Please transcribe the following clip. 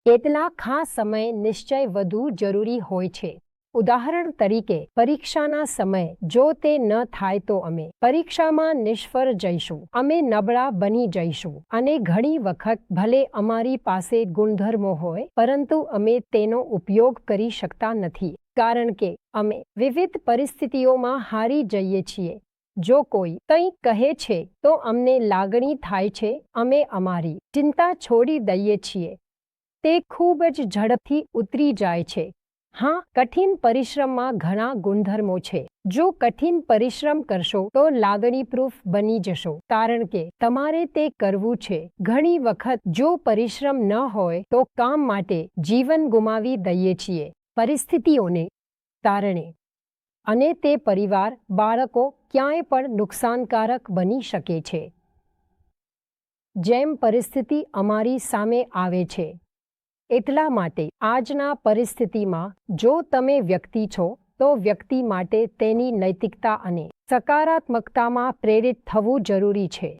કેટલાક ખાસ સમય નિશ્ચય વધુ જરૂરી હોય છે. ઉદાહરણ તરીકે, પરીક્ષાના સમયે જો તે ન થાય તો અમે પરીક્ષામાં નિષ્ફળ જઈશું, અમે નબળા બની જઈશું, અને ઘણી વખત ભલે અમારી પાસે ગુણધર્મો હોય પરંતુ અમે તેનો ઉપયોગ કરી શકતા નથી કારણ કે અમે વિવિધ પરિસ્થિતિઓમાં હારી જઈએ છીએ. જો કોઈ કંઈક કહે છે તો અમને લાગણી થાય છે, અમે અમારી ચિંતા છોડી દઈએ છીએ. તે ખૂબ જ ઝડપથી ઉતરી જાય છે. હા, કઠિન પરિશ્રમમાં ઘણા ગુણધર્મો છે. જો કઠિન પરિશ્રમ કરશો તો લાગણીપ્રૂફ બની જશો કારણ કે તમારે તે કરવું છે. ઘણી વખત જો પરિશ્રમ ન હોય તો કામ માટે જીવન ગુમાવી દઈએ છીએ પરિસ્થિતિઓને કારણે, અને તે પરિવાર, બાળકો ક્યાંય પણ નુકસાનકારક બની શકે છે. જેમ પરિસ્થિતિ અમારી સામે આવે છે. એટલા માટે આજના પરિસ્થિતિમાં જો તમે વ્યક્તિ છો તો વ્યક્તિ માટે તેની નૈતિકતા અને સકારાત્મકતામાં પ્રેરિત થવું જરૂરી છે.